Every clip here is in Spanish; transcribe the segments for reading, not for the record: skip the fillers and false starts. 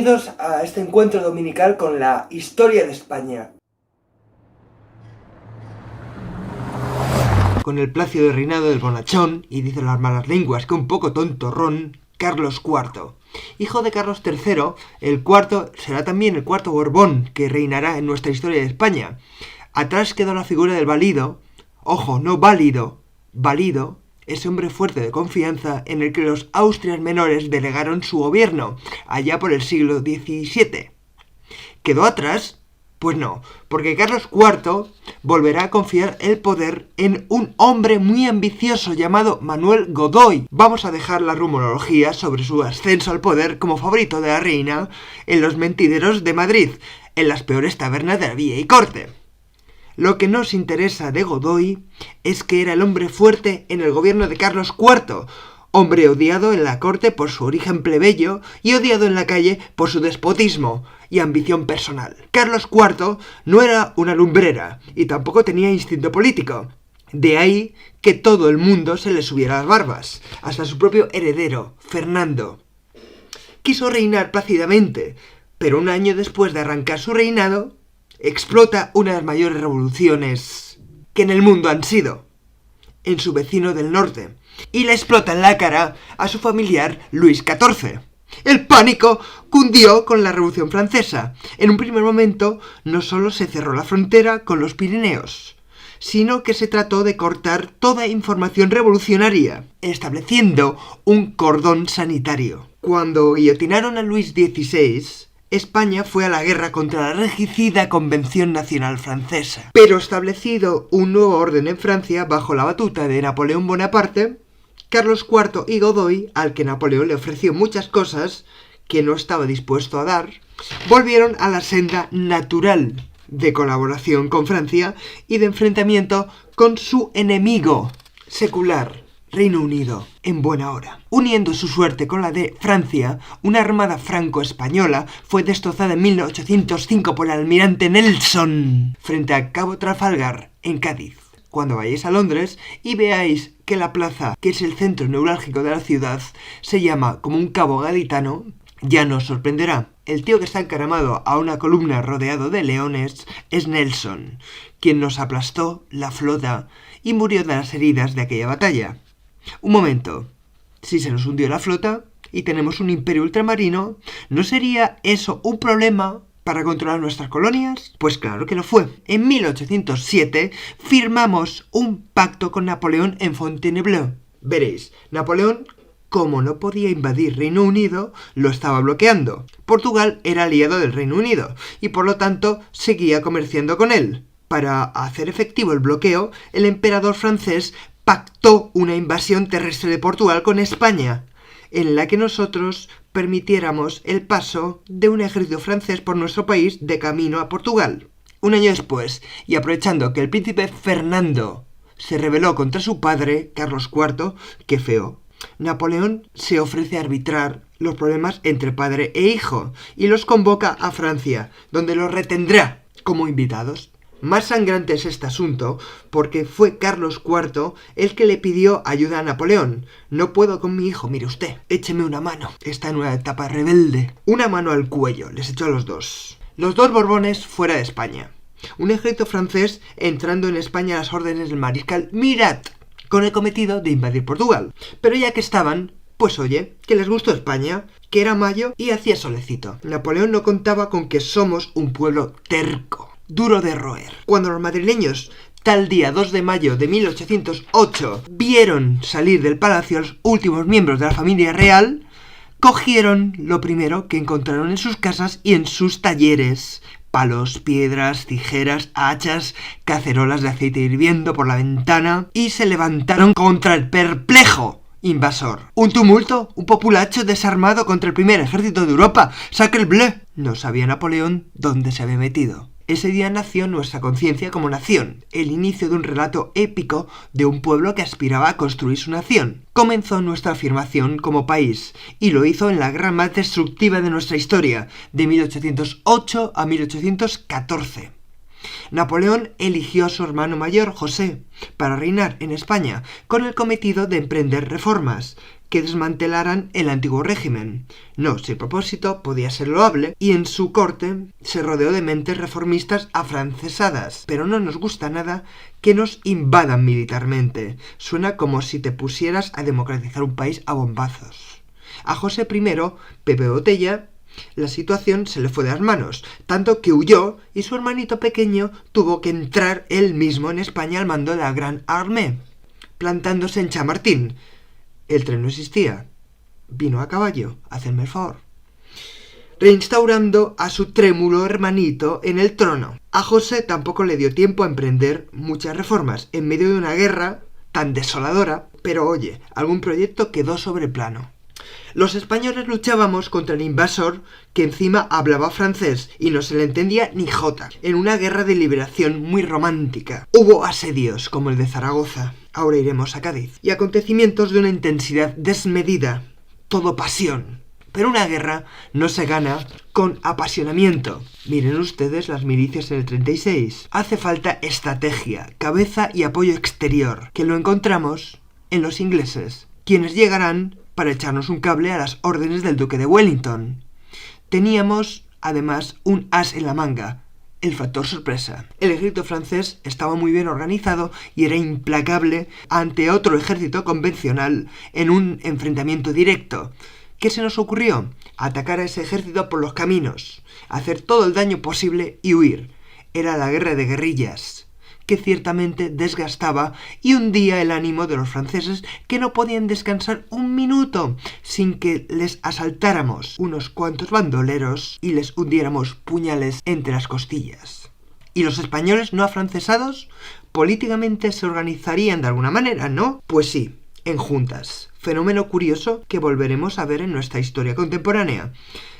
Bienvenidos a este encuentro dominical con la historia de España. Con el plácido reinado del bonachón, y dicen las malas lenguas que un poco tontorrón, Carlos IV. Hijo de Carlos III, el cuarto será también el cuarto Borbón que reinará en nuestra historia de España. Atrás quedó la figura del valido, ojo, no válido, valido, ese hombre fuerte de confianza en el que los Austrias menores delegaron su gobierno, allá por el siglo XVII. ¿Quedó atrás? Pues no, porque Carlos IV volverá a confiar el poder en un hombre muy ambicioso llamado Manuel Godoy. Vamos a dejar la rumorología sobre su ascenso al poder como favorito de la reina en los mentideros de Madrid, en las peores tabernas de la villa y corte. Lo que nos interesa de Godoy es que era el hombre fuerte en el gobierno de Carlos IV, hombre odiado en la corte por su origen plebeyo y odiado en la calle por su despotismo y ambición personal. Carlos IV no era una lumbrera y tampoco tenía instinto político. De ahí que todo el mundo se le subiera las barbas, hasta su propio heredero, Fernando. Quiso reinar plácidamente, pero un año después de arrancar su reinado, explota una de las mayores revoluciones que en el mundo han sido, en su vecino del norte, y le explota en la cara a su familiar Luis XIV. El pánico cundió con la Revolución Francesa. En un primer momento no solo se cerró la frontera con los Pirineos, sino que se trató de cortar toda información revolucionaria, estableciendo un cordón sanitario. Cuando guillotinaron a Luis XVI, España fue a la guerra contra la regicida Convención Nacional Francesa. Pero establecido un nuevo orden en Francia bajo la batuta de Napoleón Bonaparte, Carlos IV y Godoy, al que Napoleón le ofreció muchas cosas que no estaba dispuesto a dar, volvieron a la senda natural de colaboración con Francia y de enfrentamiento con su enemigo secular, Reino Unido, en buena hora. Uniendo su suerte con la de Francia, una armada franco-española fue destrozada en 1805 por el almirante Nelson frente a Cabo Trafalgar, en Cádiz. Cuando vayáis a Londres y veáis que la plaza, que es el centro neurálgico de la ciudad, se llama como un cabo gaditano, ya no os sorprenderá. El tío que está encaramado a una columna rodeado de leones es Nelson, quien nos aplastó la flota y murió de las heridas de aquella batalla. Un momento, si se nos hundió la flota y tenemos un imperio ultramarino, ¿no sería eso un problema para controlar nuestras colonias? Pues claro que lo fue. En 1807 firmamos un pacto con Napoleón en Fontainebleau. Veréis, Napoleón, como no podía invadir Reino Unido, lo estaba bloqueando. Portugal era aliado del Reino Unido y por lo tanto seguía comerciando con él. Para hacer efectivo el bloqueo, el emperador francés pactó una invasión terrestre de Portugal con España, en la que nosotros permitiéramos el paso de un ejército francés por nuestro país de camino a Portugal. Un año después, y aprovechando que el príncipe Fernando se rebeló contra su padre, Carlos IV, qué feo, Napoleón se ofrece a arbitrar los problemas entre padre e hijo y los convoca a Francia, donde los retendrá como invitados. Más sangrante es este asunto porque fue Carlos IV el que le pidió ayuda a Napoleón. No puedo con mi hijo, mire usted, écheme una mano. Está en una etapa rebelde. Una mano al cuello, les echó a los dos. Los dos Borbones fuera de España. Un ejército francés entrando en España a las órdenes del mariscal Murat, con el cometido de invadir Portugal. Pero ya que estaban, pues oye, que les gustó España, que era mayo y hacía solecito. Napoleón no contaba con que somos un pueblo terco, duro de roer. Cuando los madrileños, tal día 2 de mayo de 1808, vieron salir del palacio a los últimos miembros de la familia real, cogieron lo primero que encontraron en sus casas y en sus talleres: palos, piedras, tijeras, hachas, cacerolas de aceite hirviendo por la ventana, y se levantaron contra el perplejo invasor. Un tumulto, un populacho desarmado contra el primer ejército de Europa, Sacre Bleu. No sabía Napoleón dónde se había metido. Ese día nació nuestra conciencia como nación, el inicio de un relato épico de un pueblo que aspiraba a construir su nación. Comenzó nuestra afirmación como país, y lo hizo en la guerra más destructiva de nuestra historia, de 1808 a 1814. Napoleón eligió a su hermano mayor, José, para reinar en España, con el cometido de emprender reformas que desmantelaran el antiguo régimen. No, si el propósito podía ser loable, y en su corte se rodeó de mentes reformistas afrancesadas. Pero no nos gusta nada que nos invadan militarmente. Suena como si te pusieras a democratizar un país a bombazos. A José I, Pepe Botella, la situación se le fue de las manos, tanto que huyó y su hermanito pequeño tuvo que entrar él mismo en España al mando de la Gran Armée, plantándose en Chamartín. El tren no existía. Vino a caballo, hacedme el favor. Reinstaurando a su trémulo hermanito en el trono. A José tampoco le dio tiempo a emprender muchas reformas en medio de una guerra tan desoladora, pero oye, algún proyecto quedó sobre plano. Los españoles luchábamos contra el invasor que encima hablaba francés y no se le entendía ni jota, en una guerra de liberación muy romántica. Hubo asedios como el de Zaragoza, ahora iremos a Cádiz, y acontecimientos de una intensidad desmedida, todo pasión. Pero una guerra no se gana con apasionamiento. Miren ustedes las milicias en el 36. Hace falta estrategia, cabeza y apoyo exterior, que lo encontramos en los ingleses, quienes llegarán para echarnos un cable a las órdenes del duque de Wellington. Teníamos, además, un as en la manga, el factor sorpresa. El ejército francés estaba muy bien organizado y era implacable ante otro ejército convencional en un enfrentamiento directo. ¿Qué se nos ocurrió? Atacar a ese ejército por los caminos, hacer todo el daño posible y huir. Era la guerra de guerrillas, que ciertamente desgastaba y hundía el ánimo de los franceses, que no podían descansar un minuto sin que les asaltáramos unos cuantos bandoleros y les hundiéramos puñales entre las costillas. ¿Y los españoles no afrancesados? Políticamente se organizarían de alguna manera, ¿no? Pues sí, en juntas. Fenómeno curioso que volveremos a ver en nuestra historia contemporánea.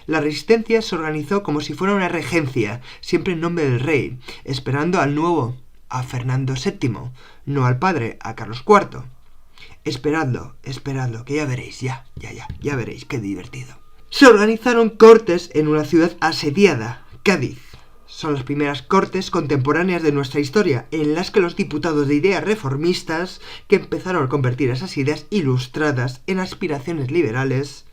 La resistencia se organizó como si fuera una regencia, siempre en nombre del rey, esperando al nuevo, a Fernando VII, no al padre, a Carlos IV. Esperadlo, que ya veréis, ya veréis, qué divertido. Se organizaron cortes en una ciudad asediada, Cádiz. Son las primeras cortes contemporáneas de nuestra historia, en las que los diputados de ideas reformistas, que empezaron a convertir esas ideas ilustradas en aspiraciones liberales,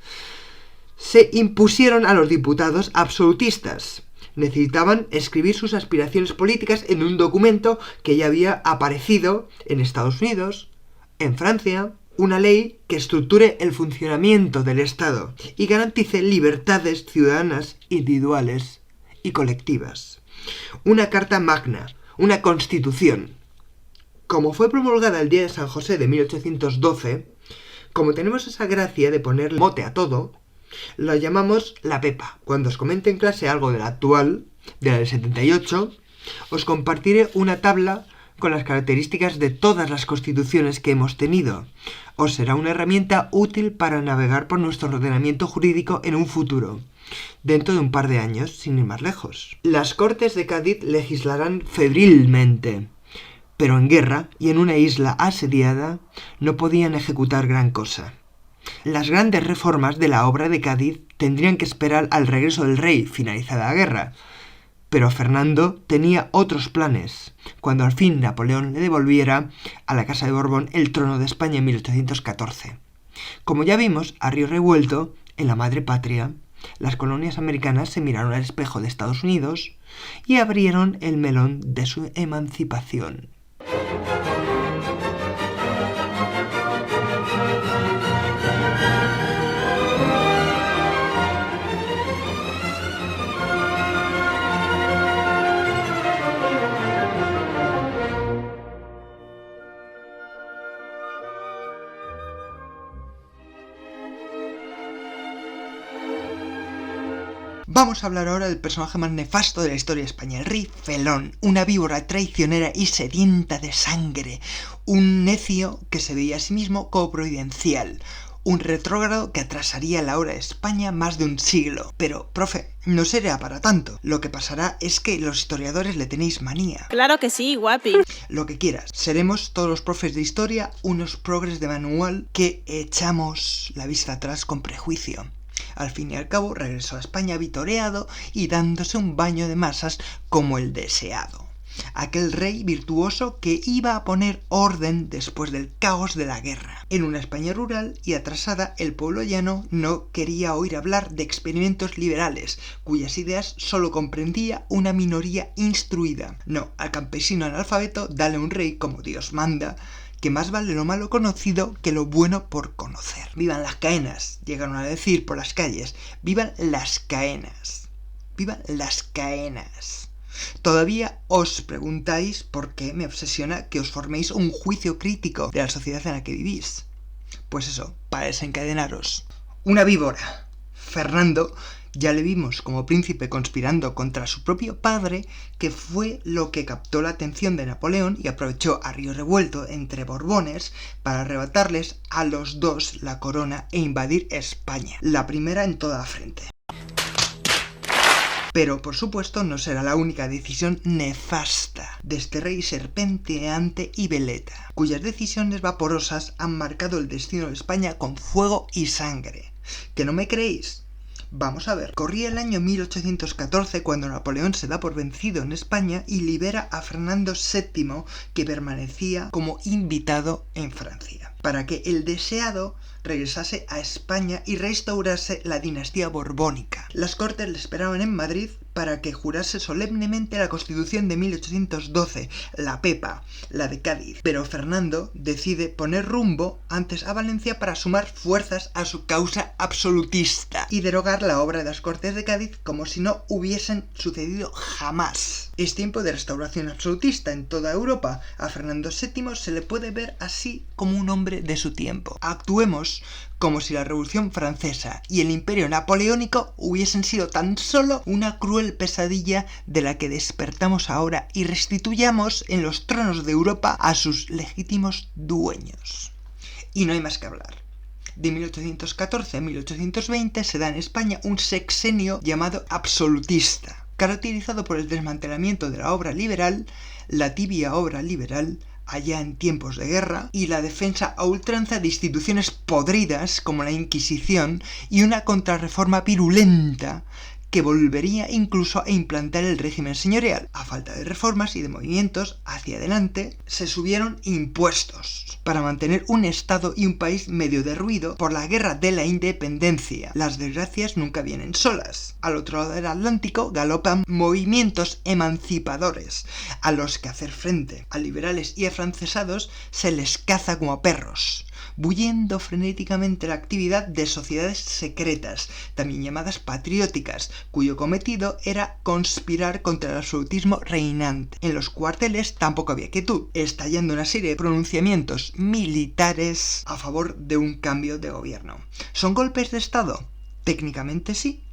se impusieron a los diputados absolutistas. Necesitaban escribir sus aspiraciones políticas en un documento que ya había aparecido en Estados Unidos, en Francia, una ley que estructure el funcionamiento del Estado y garantice libertades ciudadanas individuales y colectivas. Una carta magna, una constitución. Como fue promulgada el día de San José de 1812, como tenemos esa gracia de poner mote a todo, lo llamamos la Pepa. Cuando os comente en clase algo de la actual, de la del 78, os compartiré una tabla con las características de todas las constituciones que hemos tenido. Os será una herramienta útil para navegar por nuestro ordenamiento jurídico en un futuro, dentro de un par de años, sin ir más lejos. Las Cortes de Cádiz legislarán febrilmente, pero en guerra y en una isla asediada no podían ejecutar gran cosa. Las grandes reformas de la obra de Cádiz tendrían que esperar al regreso del rey, finalizada la guerra. Pero Fernando tenía otros planes, cuando al fin Napoleón le devolviera a la Casa de Borbón el trono de España en 1814. Como ya vimos, a río revuelto, en la madre patria, las colonias americanas se miraron al espejo de Estados Unidos y abrieron el melón de su emancipación. Vamos a hablar ahora del personaje más nefasto de la historia de España, el rey Felón, una víbora traicionera y sedienta de sangre, un necio que se veía a sí mismo como providencial, un retrógrado que atrasaría la hora de España más de un siglo. Pero, profe, no será para tanto. Lo que pasará es que los historiadores le tenéis manía. Claro que sí, guapi. Lo que quieras. Seremos todos los profes de historia unos progres de manual que echamos la vista atrás con prejuicio. Al fin y al cabo regresó a España vitoreado y dándose un baño de masas como el deseado. aquel rey virtuoso que iba a poner orden después del caos de la guerra. En una España rural y atrasada, el pueblo llano no quería oír hablar de experimentos liberales, cuyas ideas solo comprendía una minoría instruida. No, al campesino analfabeto dale un rey como Dios manda, que más vale lo malo conocido que lo bueno por conocer. ¡Vivan las caenas!, llegaron a decir por las calles. ¡Vivan las caenas! ¡Vivan las caenas! Todavía os preguntáis por qué me obsesiona que os forméis un juicio crítico de la sociedad en la que vivís. Pues eso, para desencadenaros. Una víbora. Fernando ya le vimos como príncipe conspirando contra su propio padre, que fue lo que captó la atención de Napoleón y aprovechó a río revuelto entre Borbones para arrebatarles a los dos la corona e invadir España, la primera en toda la frente. Pero, por supuesto, no será la única decisión nefasta de este rey serpenteante y veleta, cuyas decisiones vaporosas han marcado el destino de España con fuego y sangre. ¿Que no me creéis? Vamos a ver. Corría el año 1814 cuando Napoleón se da por vencido en España y libera a Fernando VII, que permanecía como invitado en Francia, para que el deseado regresase a España y restaurase la dinastía borbónica. Las cortes le esperaban en Madrid para que jurase solemnemente la Constitución de 1812, la Pepa, la de Cádiz. Pero Fernando decide poner rumbo antes a Valencia para sumar fuerzas a su causa absolutista y derogar la obra de las Cortes de Cádiz como si no hubiesen sucedido jamás. Es tiempo de restauración absolutista en toda Europa. A Fernando VII se le puede ver así como un hombre de su tiempo. Actuemos como si la Revolución Francesa y el Imperio Napoleónico hubiesen sido tan solo una cruel pesadilla de la que despertamos ahora y restituyamos en los tronos de Europa a sus legítimos dueños. Y no hay más que hablar. De 1814 a 1820 se da en España un sexenio llamado absolutista, caracterizado por el desmantelamiento de la obra liberal, la tibia obra liberal, allá en tiempos de guerra, y la defensa a ultranza de instituciones podridas como la Inquisición y una contrarreforma virulenta que volvería incluso a implantar el régimen señorial. A falta de reformas y de movimientos hacia adelante, se subieron impuestos para mantener un estado y un país medio derruido por la guerra de la independencia. Las desgracias nunca vienen solas. Al otro lado del Atlántico galopan movimientos emancipadores, a los que hacer frente. A liberales y afrancesados se les caza como a perros, bulliendo frenéticamente la actividad de sociedades secretas, también llamadas patrióticas, cuyo cometido era conspirar contra el absolutismo reinante. En los cuarteles tampoco había quietud, estallando una serie de pronunciamientos militares a favor de un cambio de gobierno. ¿Son golpes de Estado? Técnicamente sí,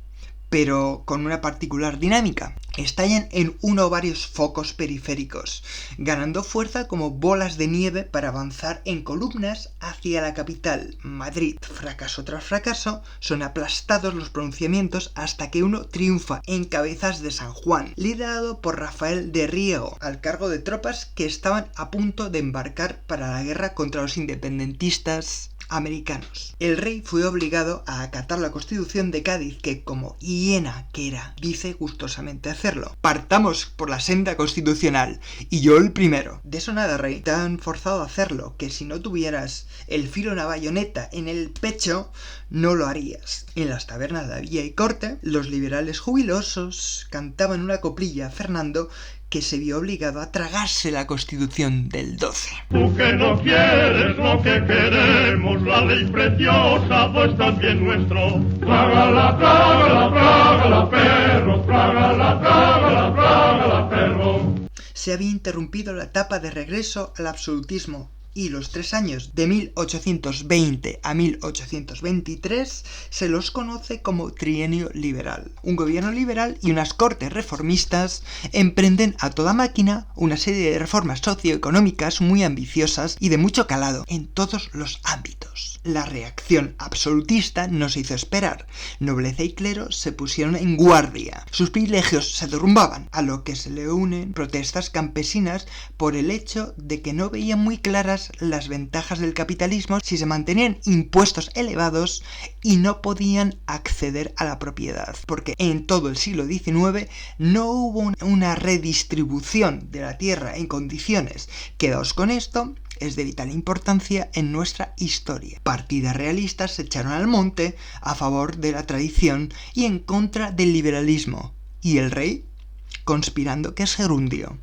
pero con una particular dinámica. Estallan en uno o varios focos periféricos, ganando fuerza como bolas de nieve para avanzar en columnas hacia la capital, Madrid. Fracaso tras fracaso, son aplastados los pronunciamientos hasta que uno triunfa en Cabezas de San Juan, liderado por Rafael de Riego, al cargo de tropas que estaban a punto de embarcar para la guerra contra los independentistas americanos. El rey fue obligado a acatar la Constitución de Cádiz, que como hiena que era, dice gustosamente hacerlo. Partamos por la senda constitucional, y yo el primero. De eso nada, rey. Te han forzado a hacerlo, que si no tuvieras el filo de una bayoneta en el pecho, no lo harías. En las tabernas de Villa y Corte, los liberales jubilosos cantaban una coplilla a Fernando, que se vio obligado a tragarse la Constitución del 12. Tú que no quieres lo que queremos, la ley preciosa, pues también nuestro. Trágala, trágala, trágala, perro, trágala, trágala, trágala, perro. Se había interrumpido la etapa de regreso al absolutismo, y los 3 años de 1820 a 1823 se los conoce como trienio liberal. Un gobierno liberal y unas cortes reformistas emprenden a toda máquina una serie de reformas socioeconómicas muy ambiciosas y de mucho calado en todos los ámbitos. La reacción absolutista no se hizo esperar. Nobleza y clero se pusieron en guardia. Sus privilegios se derrumbaban, a lo que se le unen protestas campesinas por el hecho de que no veían muy claras las ventajas del capitalismo si se mantenían impuestos elevados y no podían acceder a la propiedad, porque en todo el siglo XIX no hubo una redistribución de la tierra en condiciones. Quedaos con esto, es de vital importancia en nuestra historia. Partidas realistas se echaron al monte a favor de la tradición y en contra del liberalismo, y el rey conspirando que gerundio,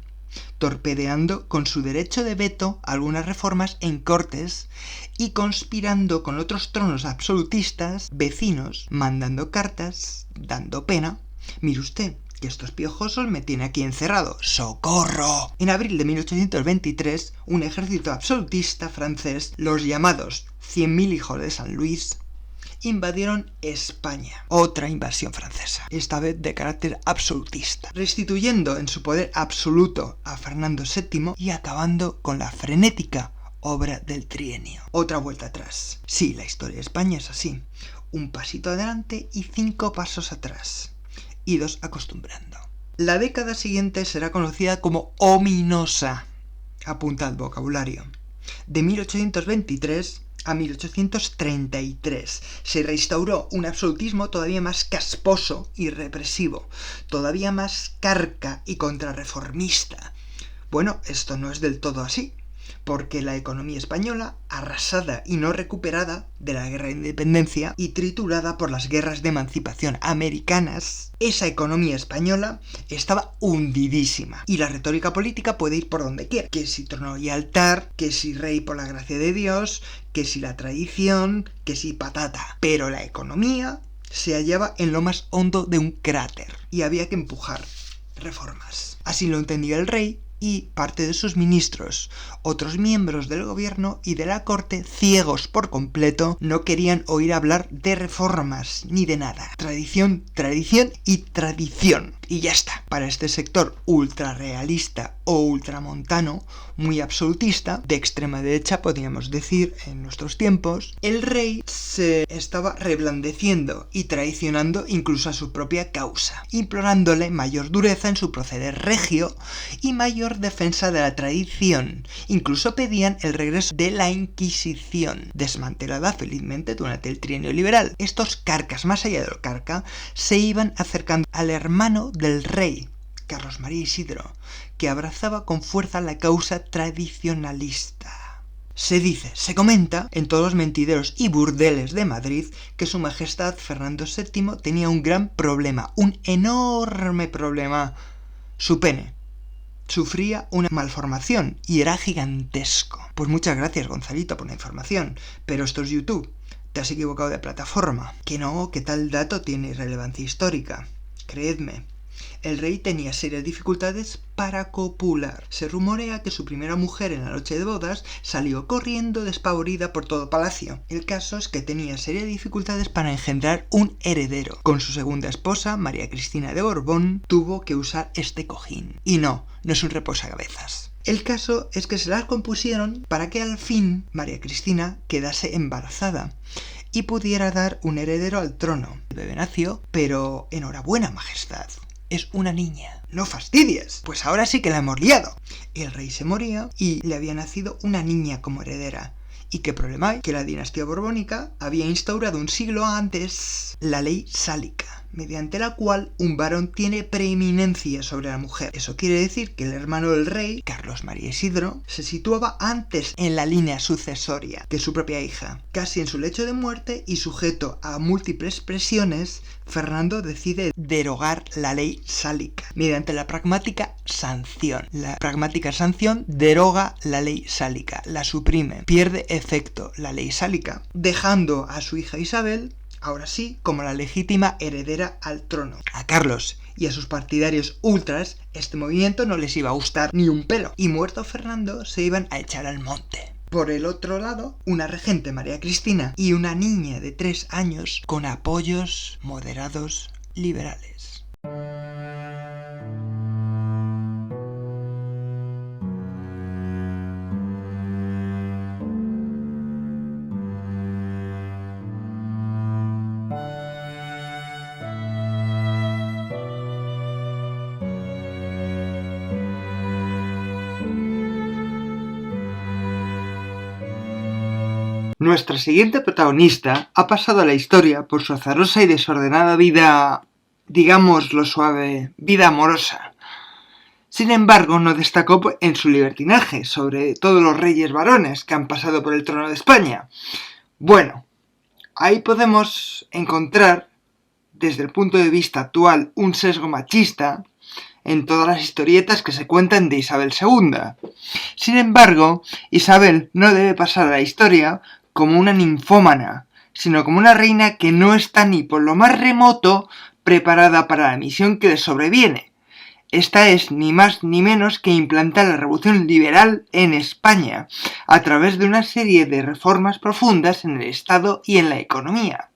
torpedeando con su derecho de veto algunas reformas en cortes y conspirando con otros tronos absolutistas vecinos, mandando cartas, dando pena. Mire usted, que estos piojosos me tienen aquí encerrado. ¡Socorro! En abril de 1823, un ejército absolutista francés, los llamados 100.000 hijos de San Luis, invadieron España. Otra invasión francesa, esta vez de carácter absolutista, restituyendo en su poder absoluto a Fernando VII y acabando con la frenética obra del trienio. Otra vuelta atrás. Sí, la historia de España es así. Un pasito adelante y 5 pasos atrás. Idos acostumbrando. La década siguiente será conocida como ominosa. Apuntad vocabulario. De 1823 a 1833 se reinstauró un absolutismo todavía más casposo y represivo, todavía más carca y contrarreformista. Bueno, esto no es del todo así, porque la economía española, arrasada y no recuperada de la guerra de independencia y triturada por las guerras de emancipación americanas, esa economía española estaba hundidísima. Y la retórica política puede ir por donde quiera. Que si trono y altar, que si rey por la gracia de Dios, que si la tradición, que si patata. Pero la economía se hallaba en lo más hondo de un cráter y había que empujar reformas. Así lo entendía el rey y parte de sus ministros. Otros miembros del gobierno y de la corte, ciegos por completo, no querían oír hablar de reformas ni de nada. Tradición, tradición y tradición. Y ya está. Para este sector ultrarrealista o ultramontano, muy absolutista, de extrema derecha podríamos decir en nuestros tiempos, el rey se estaba reblandeciendo y traicionando incluso a su propia causa, implorándole mayor dureza en su proceder regio y mayor defensa de la tradición. Incluso pedían el regreso de la Inquisición, desmantelada felizmente durante el trienio liberal. Estos carcas, más allá de lo carca, se iban acercando al hermano del rey, Carlos María Isidro, que abrazaba con fuerza la causa tradicionalista. Se dice, se comenta en todos los mentideros y burdeles de Madrid que su majestad Fernando VII tenía un gran problema, un enorme problema. Su pene sufría una malformación y era gigantesco. Pues muchas gracias, Gonzalito, por la información, pero esto es YouTube. Te has equivocado de plataforma. Que no, que tal dato tiene relevancia histórica. Creedme. El rey tenía serias dificultades para copular. Se rumorea que su primera mujer en la noche de bodas salió corriendo despavorida por todo palacio. El caso es que tenía serias dificultades para engendrar un heredero. Con su segunda esposa, María Cristina de Borbón, tuvo que usar este cojín. Y no es un reposacabezas. El caso es que se las compusieron para que al fin María Cristina quedase embarazada y pudiera dar un heredero al trono. El bebé nació, pero enhorabuena, majestad. Es una niña. ¡No fastidies! Pues ahora sí que la hemos liado. El rey se moría y le había nacido una niña como heredera. ¿Y qué problema hay? Que la dinastía borbónica había instaurado un siglo antes la ley sálica, mediante la cual un varón tiene preeminencia sobre la mujer. Eso quiere decir que el hermano del rey, Carlos María Isidro, se situaba antes en la línea sucesoria que su propia hija. Casi en su lecho de muerte y sujeto a múltiples presiones, Fernando decide derogar la ley sálica mediante la pragmática sanción. La pragmática sanción deroga la ley sálica, la suprime, pierde efecto la ley sálica, dejando a su hija Isabel, ahora sí, como la legítima heredera al trono. A Carlos y a sus partidarios ultras, este movimiento no les iba a gustar ni un pelo, y muerto Fernando se iban a echar al monte. Por el otro lado, una regente, María Cristina, y una niña de 3 años con apoyos moderados liberales. Nuestra siguiente protagonista ha pasado a la historia por su azarosa y desordenada vida, digámoslo suave, vida amorosa. Sin embargo, no destacó en su libertinaje, sobre todos los reyes varones que han pasado por el trono de España. Bueno, ahí podemos encontrar, desde el punto de vista actual, un sesgo machista en todas las historietas que se cuentan de Isabel II. Sin embargo, Isabel no debe pasar a la historia como una ninfómana, sino como una reina que no está ni por lo más remoto preparada para la misión que le sobreviene. Esta es ni más ni menos que implantar la revolución liberal en España, a través de una serie de reformas profundas en el Estado y en la economía.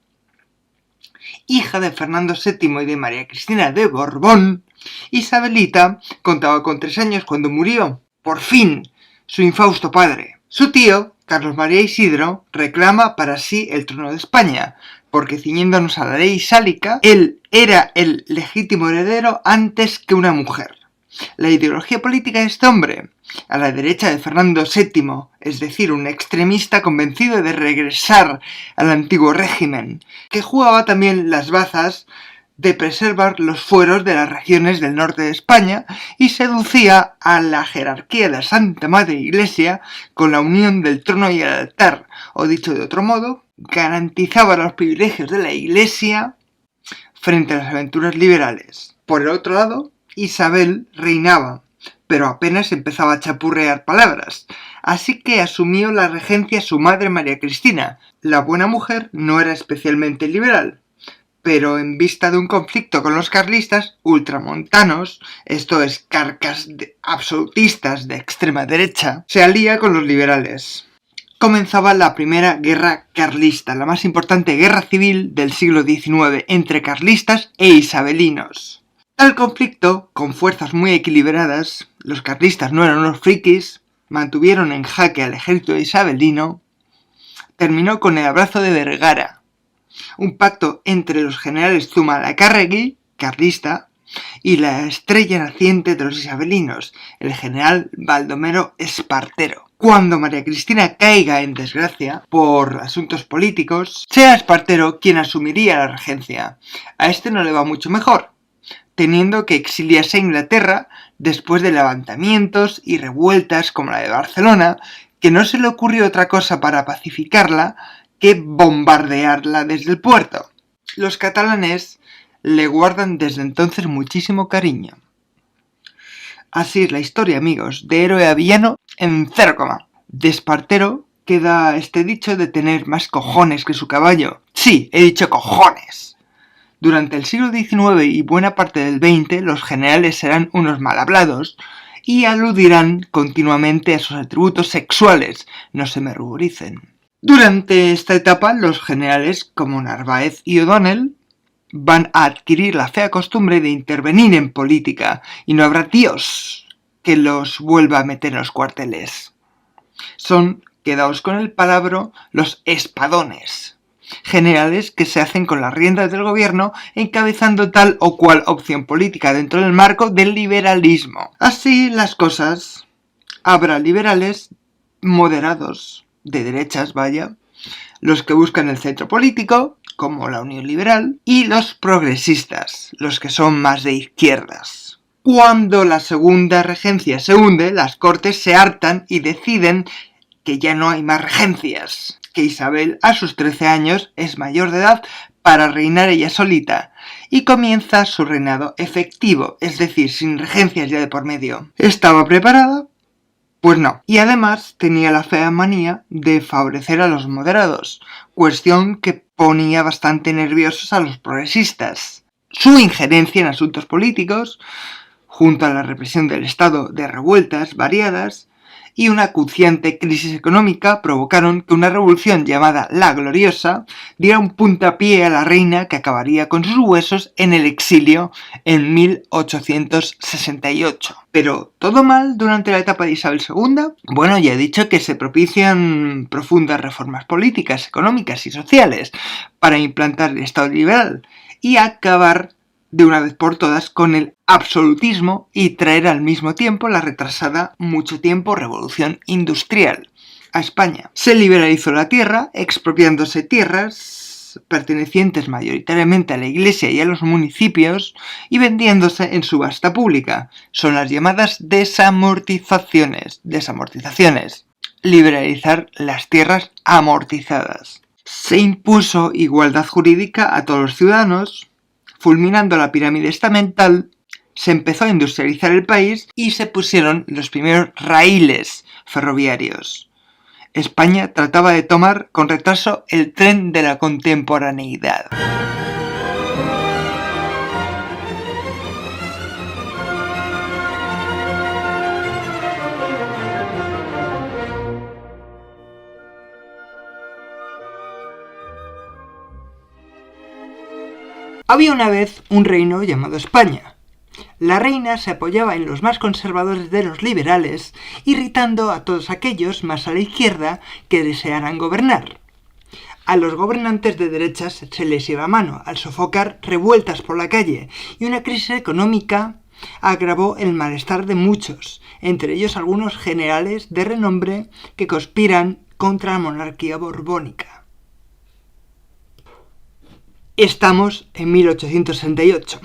Hija de Fernando VII y de María Cristina de Borbón, Isabelita contaba con 3 años cuando murió, por fin, su infausto padre. Su tío, Carlos María Isidro, reclama para sí el trono de España, porque ciñéndonos a la ley sálica, él era el legítimo heredero antes que una mujer. La ideología política de este hombre, a la derecha de Fernando VII, es decir, un extremista convencido de regresar al antiguo régimen, que jugaba también las bazas de preservar los fueros de las regiones del norte de España y seducía a la jerarquía de la Santa Madre Iglesia con la unión del trono y el altar, o dicho de otro modo, garantizaba los privilegios de la Iglesia frente a las aventuras liberales. Por el otro lado, Isabel reinaba, pero apenas empezaba a chapurrear palabras, así que asumió la regencia su madre María Cristina. La buena mujer no era especialmente liberal, pero en vista de un conflicto con los carlistas ultramontanos, esto es, carcas absolutistas de extrema derecha, se alía con los liberales. Comenzaba la primera guerra carlista, la más importante guerra civil del siglo XIX entre carlistas e isabelinos. Tal conflicto, con fuerzas muy equilibradas, los carlistas no eran unos frikis, mantuvieron en jaque al ejército isabelino, terminó con el abrazo de Vergara, un pacto entre los generales Zumalacárregui, carlista, y la estrella naciente de los isabelinos, el general Baldomero Espartero. Cuando María Cristina caiga en desgracia por asuntos políticos, sea Espartero quien asumiría la regencia. A este no le va mucho mejor, teniendo que exiliarse a Inglaterra después de levantamientos y revueltas como la de Barcelona, que no se le ocurrió otra cosa para pacificarla que bombardearla desde el puerto. Los catalanes le guardan desde entonces muchísimo cariño. Así es la historia, amigos, de héroe a villano en 0, de Espartero queda este dicho de tener más cojones que su caballo. Sí, he dicho cojones. Durante el siglo XIX y buena parte del XX, los generales serán unos mal hablados y aludirán continuamente a sus atributos sexuales, no se me ruboricen. Durante esta etapa, los generales como Narváez y O'Donnell van a adquirir la fea costumbre de intervenir en política y no habrá Dios que los vuelva a meter en los cuarteles. Son, quedaos con el palabra, los espadones, generales que se hacen con las riendas del gobierno encabezando tal o cual opción política dentro del marco del liberalismo. Así las cosas, habrá liberales moderados, de derechas, vaya, los que buscan el centro político, como la Unión Liberal, y los progresistas, los que son más de izquierdas. Cuando la segunda regencia se hunde, las cortes se hartan y deciden que ya no hay más regencias, que Isabel a sus 13 años es mayor de edad para reinar ella solita, y comienza su reinado efectivo, es decir, sin regencias ya de por medio. ¿Estaba preparada? Pues no, y además tenía la fea manía de favorecer a los moderados, cuestión que ponía bastante nerviosos a los progresistas. Su injerencia en asuntos políticos, junto a la represión del Estado de revueltas variadas y una acuciante crisis económica provocaron que una revolución llamada La Gloriosa diera un puntapié a la reina que acabaría con sus huesos en el exilio en 1868. Pero, ¿todo mal durante la etapa de Isabel II? Bueno, ya he dicho que se propician profundas reformas políticas, económicas y sociales para implantar el Estado liberal y acabar de una vez por todas con el absolutismo y traer al mismo tiempo la retrasada mucho tiempo revolución industrial. a España. Se liberalizó la tierra, expropiándose tierras pertenecientes mayoritariamente a la Iglesia y a los municipios y vendiéndose en subasta pública. Son las llamadas desamortizaciones. Liberalizar las tierras amortizadas. Se impuso igualdad jurídica a todos los ciudadanos, fulminando la pirámide estamental. Se empezó a industrializar el país y se pusieron los primeros raíles ferroviarios. España trataba de tomar con retraso el tren de la contemporaneidad. Había una vez un reino llamado España. La reina se apoyaba en los más conservadores de los liberales, irritando a todos aquellos más a la izquierda que desearan gobernar. A los gobernantes de derechas se les iba a mano al sofocar revueltas por la calle, y una crisis económica agravó el malestar de muchos, entre ellos algunos generales de renombre que conspiran contra la monarquía borbónica. Estamos en 1868.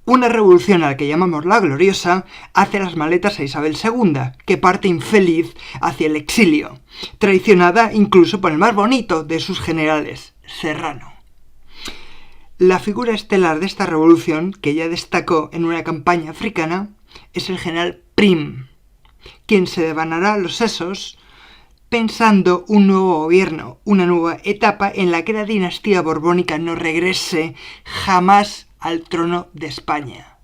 Una revolución a la que llamamos la Gloriosa hace las maletas a Isabel II, que parte infeliz hacia el exilio, traicionada incluso por el más bonito de sus generales, Serrano. La figura estelar de esta revolución, que ya destacó en una campaña africana, es el general Prim, quien se devanará los sesos pensando un nuevo gobierno, una nueva etapa en la que la dinastía borbónica no regrese jamás al trono de España.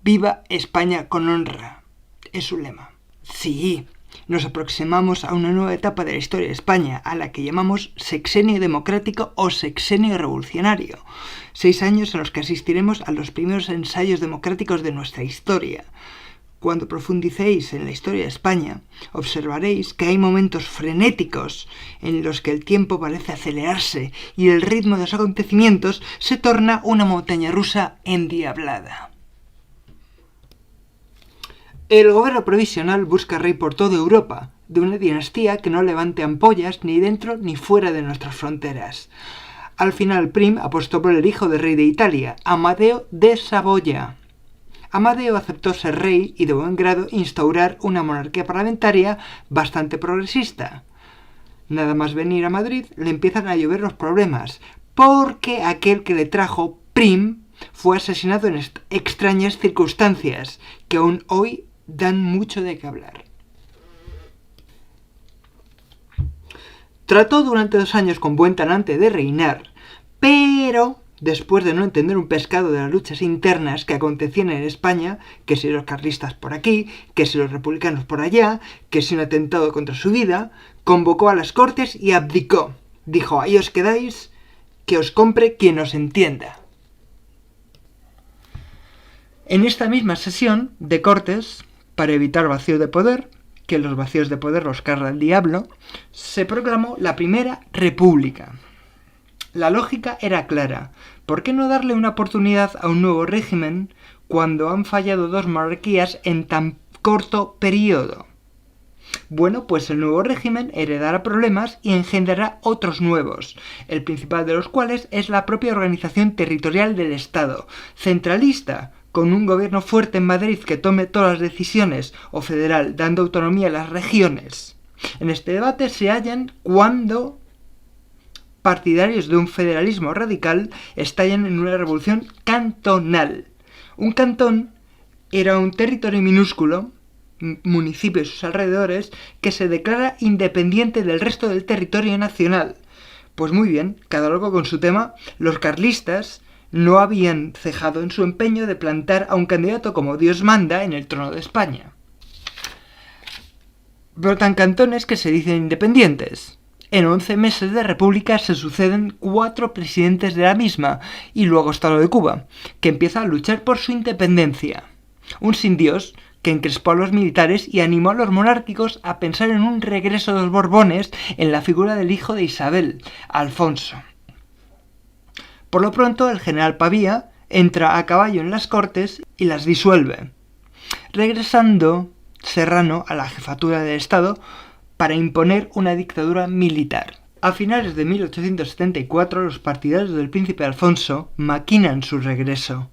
¡Viva España con honra! Es su lema. Sí, nos aproximamos a una nueva etapa de la historia de España, a la que llamamos sexenio democrático o sexenio revolucionario. 6 años en los que asistiremos a los primeros ensayos democráticos de nuestra historia. Cuando profundicéis en la historia de España, observaréis que hay momentos frenéticos en los que el tiempo parece acelerarse y el ritmo de los acontecimientos se torna una montaña rusa endiablada. El gobierno provisional busca rey por toda Europa, de una dinastía que no levante ampollas ni dentro ni fuera de nuestras fronteras. Al final Prim apostó por el hijo del rey de Italia, Amadeo de Saboya. Amadeo aceptó ser rey y de buen grado instaurar una monarquía parlamentaria bastante progresista. Nada más venir a Madrid le empiezan a llover los problemas, porque aquel que le trajo Prim fue asesinado en extrañas circunstancias que aún hoy dan mucho de qué hablar. Trató durante 2 años con buen talante de reinar, pero después de no entender un pescado de las luchas internas que acontecían en España, que si los carlistas por aquí, que si los republicanos por allá, que si un atentado contra su vida, convocó a las Cortes y abdicó. Dijo: ahí os quedáis, que os compre quien os entienda. En esta misma sesión de Cortes, para evitar vacío de poder, que los vacíos de poder los carga el diablo, se proclamó la Primera República. La lógica era clara. ¿Por qué no darle una oportunidad a un nuevo régimen cuando han fallado 2 monarquías en tan corto periodo? Bueno, pues el nuevo régimen heredará problemas y engendrará otros nuevos, el principal de los cuales es la propia organización territorial del Estado, centralista, con un gobierno fuerte en Madrid que tome todas las decisiones, o federal, dando autonomía a las regiones. En este debate se hallan cuando partidarios de un federalismo radical estallan en una revolución cantonal. Un cantón era un territorio minúsculo, municipio y sus alrededores, que se declara independiente del resto del territorio nacional. Pues muy bien, cada loco con su tema, los carlistas no habían cejado en su empeño de plantar a un candidato como Dios manda en el trono de España. Brotan cantones que se dicen independientes. En 11 meses de república se suceden 4 presidentes de la misma, y luego está lo de Cuba, que empieza a luchar por su independencia. Un sin Dios que encrespó a los militares y animó a los monárquicos a pensar en un regreso de los Borbones en la figura del hijo de Isabel, Alfonso. Por lo pronto, el general Pavía entra a caballo en las Cortes y las disuelve, regresando Serrano a la jefatura del Estado para imponer una dictadura militar. A finales de 1874, los partidarios del príncipe Alfonso maquinan su regreso.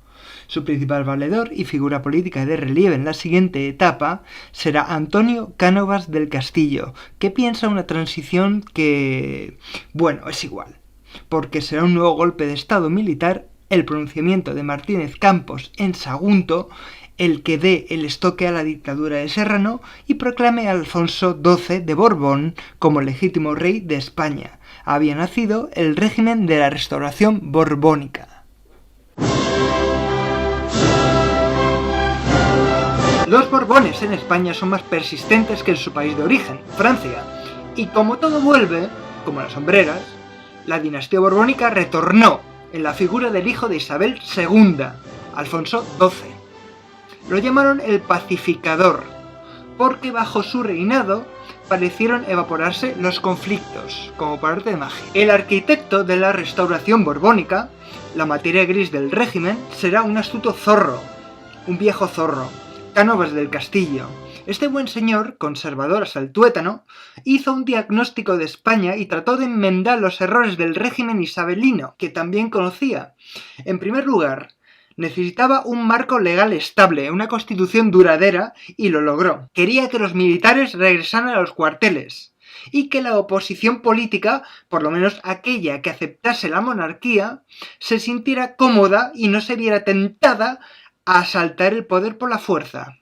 Su principal valedor y figura política de relieve en la siguiente etapa será Antonio Cánovas del Castillo, que piensa una transición que, bueno, es igual, porque será un nuevo golpe de estado militar, el pronunciamiento de Martínez Campos en Sagunto, el que dé el estoque a la dictadura de Serrano y proclame a Alfonso XII de Borbón como legítimo rey de España. Había nacido el régimen de la Restauración Borbónica. Los Borbones en España son más persistentes que en su país de origen, Francia, y como todo vuelve, como las sombreras, la dinastía borbónica retornó en la figura del hijo de Isabel II, Alfonso XII. Lo llamaron el pacificador, porque bajo su reinado parecieron evaporarse los conflictos, como por arte de magia. El arquitecto de la restauración borbónica, la materia gris del régimen, será un astuto zorro, un viejo zorro, Cánovas del Castillo. Este buen señor, conservador hasta el tuétano, hizo un diagnóstico de España y trató de enmendar los errores del régimen isabelino, que también conocía. En primer lugar, necesitaba un marco legal estable, una constitución duradera, y lo logró. Quería que los militares regresaran a los cuarteles, y que la oposición política, por lo menos aquella que aceptase la monarquía, se sintiera cómoda y no se viera tentada a asaltar el poder por la fuerza.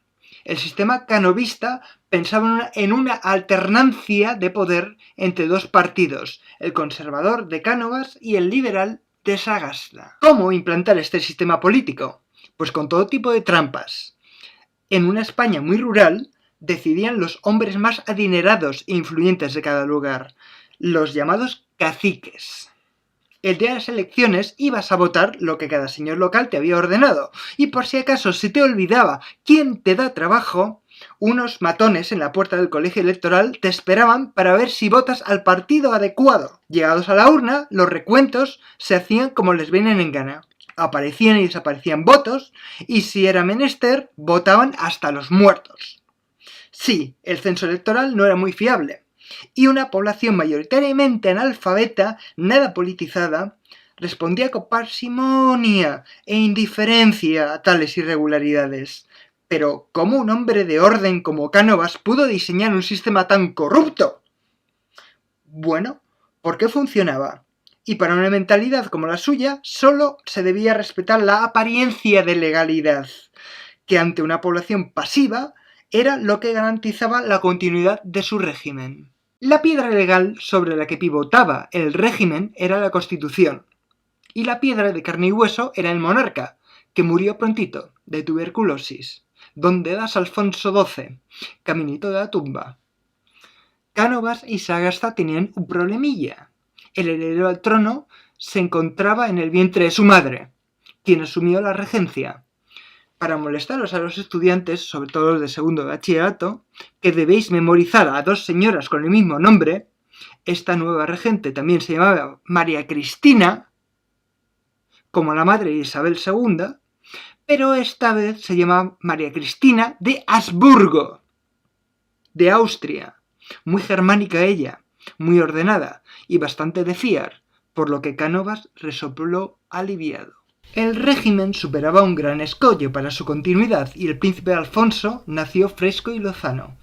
El sistema canovista pensaba en una alternancia de poder entre dos partidos, el conservador de Cánovas y el liberal de Sagasta. ¿Cómo implantar este sistema político? Pues con todo tipo de trampas. En una España muy rural, decidían los hombres más adinerados e influyentes de cada lugar, los llamados caciques. El día de las elecciones ibas a votar lo que cada señor local te había ordenado, y por si acaso se te olvidaba quién te da trabajo, unos matones en la puerta del colegio electoral te esperaban para ver si votas al partido adecuado. Llegados a la urna, los recuentos se hacían como les vienen en gana. Aparecían y desaparecían votos, y si era menester, votaban hasta los muertos. Sí, el censo electoral no era muy fiable, y una población mayoritariamente analfabeta, nada politizada, respondía con parsimonia e indiferencia a tales irregularidades. Pero, ¿cómo un hombre de orden como Cánovas pudo diseñar un sistema tan corrupto? Bueno, porque funcionaba. Y para una mentalidad como la suya, solo se debía respetar la apariencia de legalidad, que ante una población pasiva era lo que garantizaba la continuidad de su régimen. La piedra legal sobre la que pivotaba el régimen era la Constitución, y la piedra de carne y hueso era el monarca, que murió prontito, de tuberculosis. ¿Dónde das, Alfonso XII? Caminito de la tumba. Cánovas y Sagasta tenían un problemilla. El heredero al trono se encontraba en el vientre de su madre, quien asumió la regencia. Para molestaros a los estudiantes, sobre todo los de segundo de bachillerato, que debéis memorizar a dos señoras con el mismo nombre, esta nueva regente también se llamaba María Cristina, como la madre de Isabel II, pero esta vez se llama María Cristina de Habsburgo, de Austria, muy germánica ella, muy ordenada y bastante de fiar, por lo que Cánovas resopló aliviado. El régimen superaba un gran escollo para su continuidad y el príncipe Alfonso nació fresco y lozano.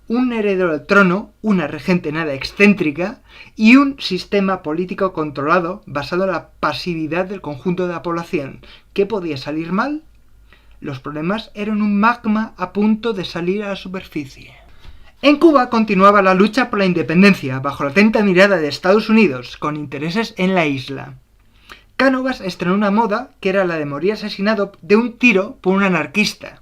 Un heredero al trono, una regente nada excéntrica y un sistema político controlado basado en la pasividad del conjunto de la población. ¿Qué podía salir mal? Los problemas eran un magma a punto de salir a la superficie. En Cuba continuaba la lucha por la independencia, bajo la atenta mirada de Estados Unidos, con intereses en la isla. Cánovas estrenó una moda que era la de morir asesinado de un tiro por un anarquista.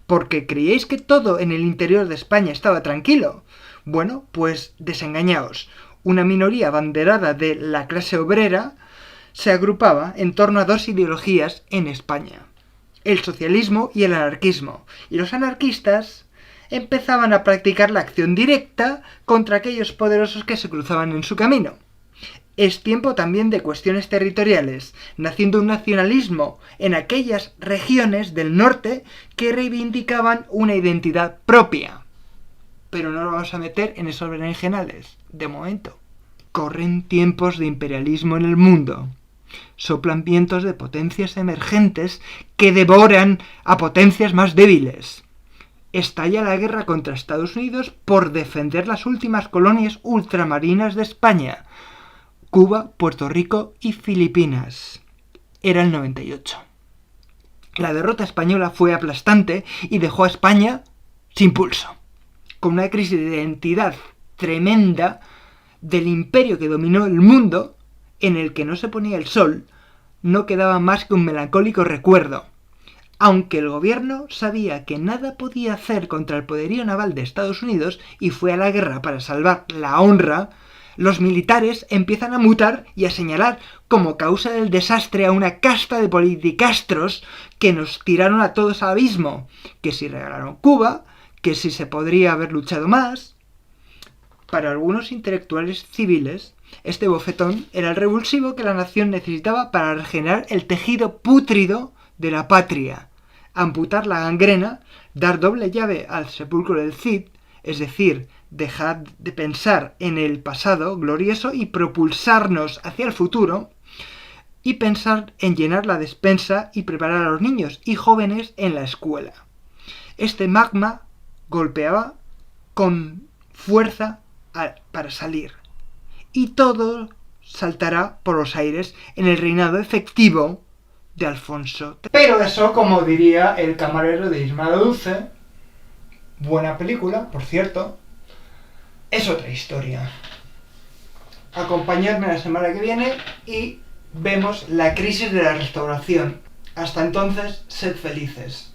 ¿Porque creíais que todo en el interior de España estaba tranquilo? Bueno, pues desengañaos. Una minoría abanderada de la clase obrera se agrupaba en torno a dos ideologías en España: el socialismo y el anarquismo, y los anarquistas empezaban a practicar la acción directa contra aquellos poderosos que se cruzaban en su camino. Es tiempo también de cuestiones territoriales, naciendo un nacionalismo en aquellas regiones del norte que reivindicaban una identidad propia. pero no lo vamos a meter en esos berenjenales, de momento. Corren tiempos de imperialismo en el mundo. Soplan vientos de potencias emergentes que devoran a potencias más débiles. Estalla la guerra contra Estados Unidos por defender las últimas colonias ultramarinas de España, Cuba, Puerto Rico y Filipinas. Era el 98. La derrota española fue aplastante y dejó a España sin pulso, con una crisis de identidad tremenda del imperio que dominó el mundo, en el que no se ponía el sol, no quedaba más que un melancólico recuerdo. Aunque el gobierno sabía que nada podía hacer contra el poderío naval de Estados Unidos y fue a la guerra para salvar la honra, los militares empiezan a mutar y a señalar como causa del desastre a una casta de politicastros que nos tiraron a todos al abismo, que si regalaron Cuba, que si se podría haber luchado más. Para algunos intelectuales civiles, este bofetón era el revulsivo que la nación necesitaba para regenerar el tejido pútrido de la patria, amputar la gangrena, dar doble llave al sepulcro del Cid, es decir, dejar de pensar en el pasado glorioso y propulsarnos hacia el futuro, y pensar en llenar la despensa y preparar a los niños y jóvenes en la escuela. Este magma golpeaba con fuerza para salir, y todo saltará por los aires en el reinado efectivo de Alfonso. Pero eso, como diría el camarero de Isma la Dulce, buena película, por cierto, es otra historia. Acompañadme la semana que viene y vemos la crisis de la restauración. Hasta entonces, sed felices.